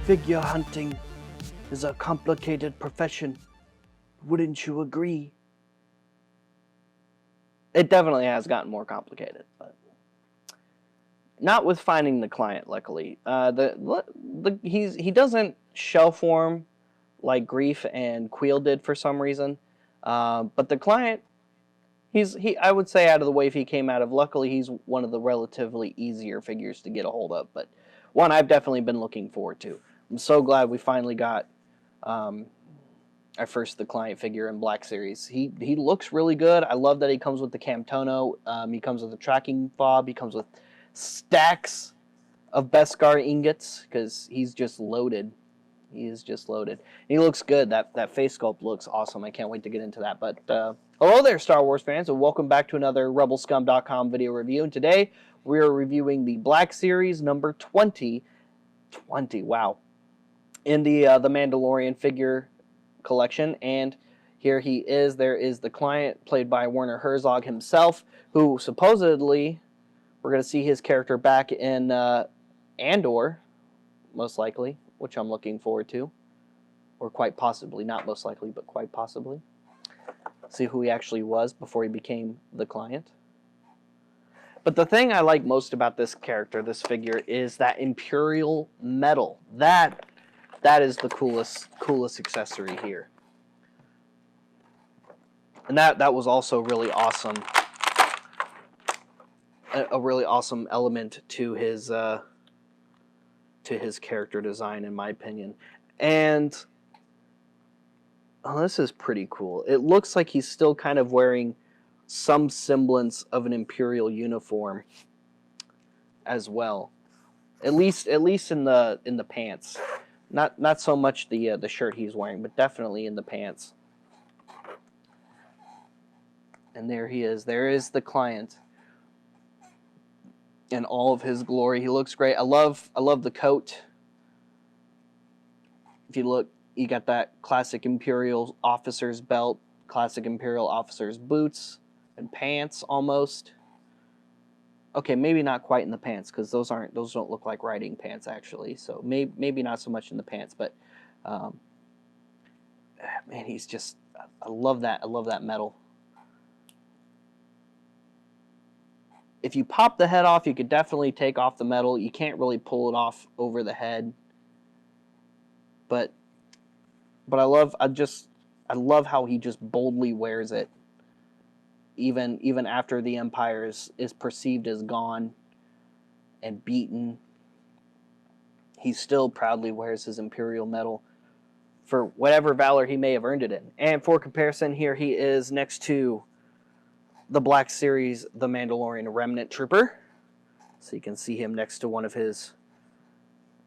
Figure hunting is a complicated profession. Wouldn't you agree? It definitely has gotten more complicated, but not with finding the client. Luckily, he doesn't shell form like Grief and Queel did for some reason, but the client, I would say out of the wave he came out of. Luckily, he's one of the relatively easier figures to get a hold of, but one I've definitely been looking forward to. I'm so glad we finally got our first the client figure in Black Series. He looks really good. I love that he comes with the camtono. He comes with the tracking fob. He comes with stacks of beskar ingots because he's just loaded. He is just loaded. He looks good. That face sculpt looks awesome. I can't wait to get into that. But hello there, Star Wars fans, and welcome back to another RebelScum.com video review. And today we are reviewing the Black Series number 20. Wow. In the Mandalorian figure collection, and here he is. There is the client played by Werner Herzog himself, who supposedly we're going to see his character back in Andor, most likely, which I'm looking forward to, or quite possibly, not most likely, but quite possibly. See who he actually was before he became the client. But the thing I like most about this character, this figure, is that Imperial metal. That is the coolest accessory here. And that was also really awesome. A really awesome element to his character design, in my opinion. And this is pretty cool. It looks like he's still kind of wearing some semblance of an Imperial uniform as well. At least in the pants. Not so much the shirt he's wearing, but definitely in the pants. And there he is. There is the client in all of his glory. He looks great. I love the coat. If you look, you got that classic Imperial officer's belt, classic Imperial officer's boots and pants almost. Okay, maybe not quite in the pants, because those don't look like riding pants actually. So maybe not so much in the pants, but man, he's just, I love that. I love that metal. If you pop the head off, you could definitely take off the metal. You can't really pull it off over the head. But I love how he just boldly wears it. Even after the Empire is perceived as gone and beaten, he still proudly wears his Imperial medal for whatever valor he may have earned it in. And for comparison, here he is next to the Black Series, the Mandalorian Remnant Trooper. So you can see him next to one of his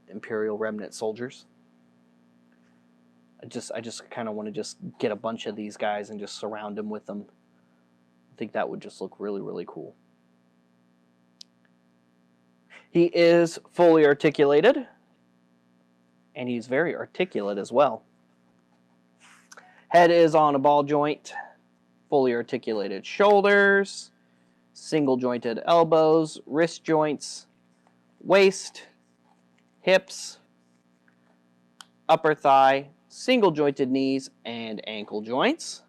Imperial Remnant soldiers. I just kind of want to just get a bunch of these guys and just surround him with them. I think that would just look really, really cool. He is fully articulated, and he's very articulate as well. Head is on a ball joint, fully articulated shoulders, single jointed elbows, wrist joints, waist, hips, upper thigh, single jointed knees, and ankle joints.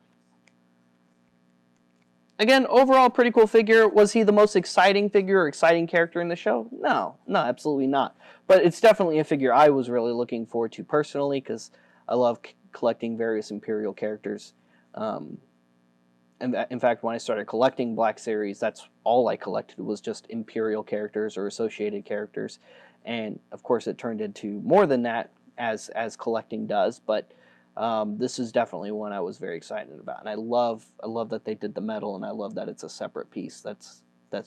Again, overall, pretty cool figure. Was he the most exciting figure or exciting character in the show? No, absolutely not. But it's definitely a figure I was really looking forward to personally, because I love collecting various Imperial characters. And in fact, when I started collecting Black Series, that's all I collected was just Imperial characters or associated characters. And of course, it turned into more than that as collecting does. But this is definitely one I was very excited about, and I love that they did the metal, and I love that it's a separate piece. That's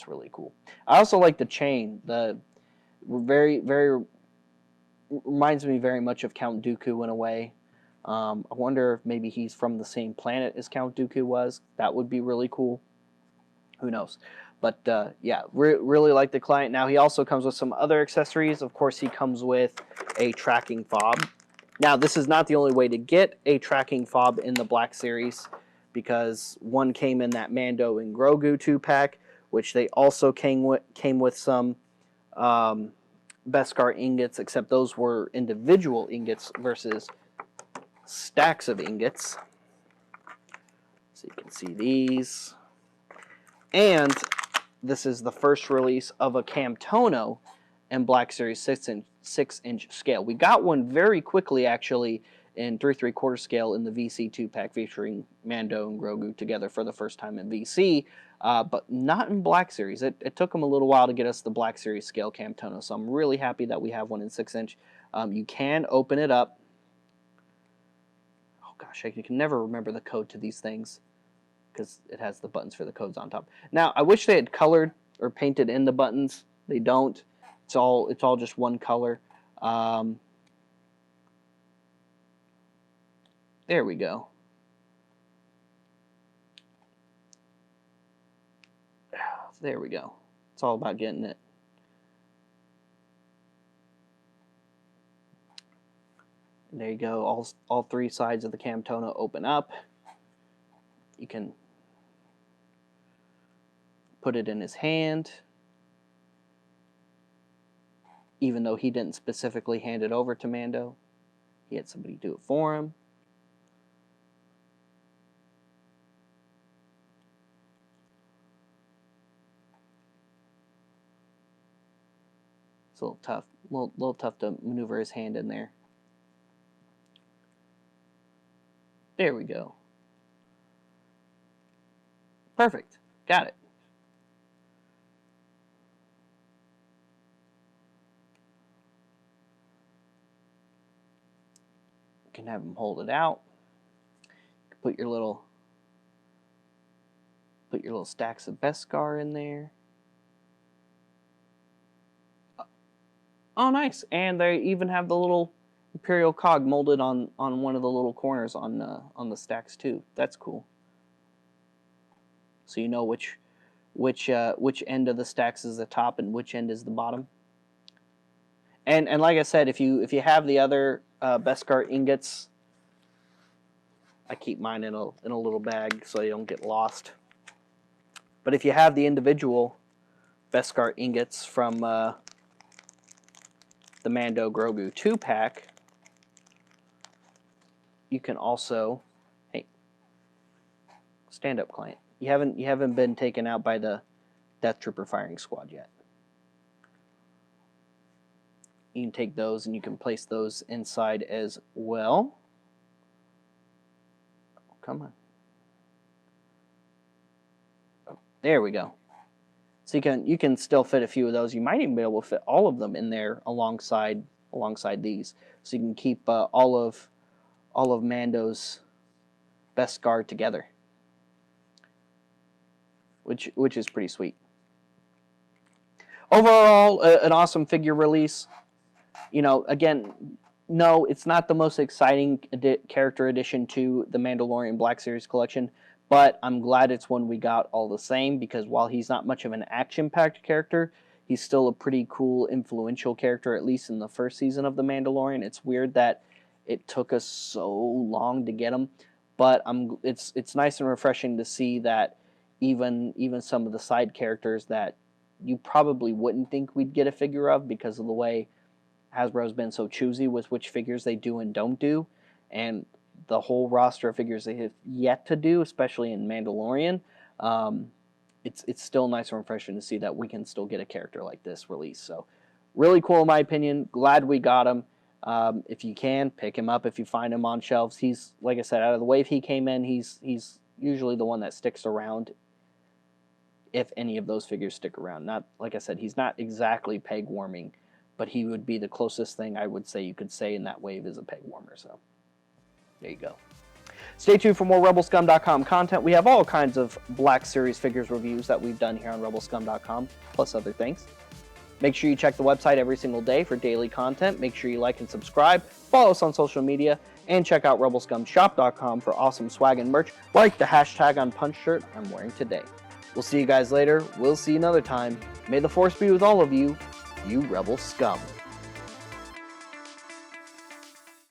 really cool. I also like the chain. The very reminds me very much of Count Dooku in a way. I wonder if maybe he's from the same planet as Count Dooku was. That would be really cool. Who knows? But yeah, really like the client. Now he also comes with some other accessories. Of course, he comes with a tracking fob. Now, this is not the only way to get a tracking fob in the Black Series, because one came in that Mando and Grogu 2-pack, which they also came with some beskar ingots, except those were individual ingots versus stacks of ingots. So you can see these. And this is the first release of a camtono and Black Series 6-inch scale. We got one very quickly, actually, in 3 3/4 scale in the VC 2-pack featuring Mando and Grogu together for the first time in VC, but not in Black Series. It took them a little while to get us the Black Series scale camtono, so I'm really happy that we have one in 6-inch. You can open it up. Oh gosh, I can never remember the code to these things because it has the buttons for the codes on top. Now, I wish they had colored or painted in the buttons. They don't. It's all just one color. There we go. There we go. It's all about getting it. And there you go. All 3 sides of the camtono open up. You can put it in his hand, even though he didn't specifically hand it over to Mando. He had somebody do it for him. It's a little tough, little tough to maneuver his hand in there. There we go. Perfect. Got it. You can have him hold it out. You can put your little stacks of beskar in there. Oh, nice. And they even have the little Imperial cog molded on one of the little corners on the stacks too. That's cool. So you know which end of the stacks is the top and which end is the bottom. And like I said, if you have the other beskar ingots, I keep mine in a little bag so they don't get lost. But if you have the individual beskar ingots from the Mando Grogu 2-pack, you can also, hey, stand up, client. You haven't been taken out by the Death Trooper firing squad yet. You can take those and you can place those inside as well. Oh, come on. Oh, there we go. So you can still fit a few of those. You might even be able to fit all of them in there alongside these. So you can keep all of Mando's beskar together, which is pretty sweet. Overall, an awesome figure release. You know, again, no, it's not the most exciting character addition to the Mandalorian Black Series collection, but I'm glad it's one we got all the same, because while he's not much of an action-packed character, he's still a pretty cool, influential character, at least in the first season of The Mandalorian. It's weird that it took us so long to get him, but it's nice and refreshing to see that even some of the side characters that you probably wouldn't think we'd get a figure of because of the way Hasbro's been so choosy with which figures they do and don't do, and the whole roster of figures they have yet to do, especially in Mandalorian, it's still nice and refreshing to see that we can still get a character like this released. So really cool in my opinion. Glad we got him. If you can, pick him up if you find him on shelves. He's, like I said, out of the wave he came in, he's usually the one that sticks around if any of those figures stick around. Not, like I said, he's not exactly peg warming, but he would be the closest thing I would say you could say in that wave is a peg warmer. So there you go. Stay tuned for more RebelScum.com content. We have all kinds of Black Series figures reviews that we've done here on RebelScum.com, plus other things. Make sure you check the website every single day for daily content. Make sure you like and subscribe, follow us on social media, and check out RebelScumShop.com for awesome swag and merch, like the hashtag on Punch shirt I'm wearing today. We'll see you guys later. We'll see you another time. May the Force be with all of you, you Rebel Scum.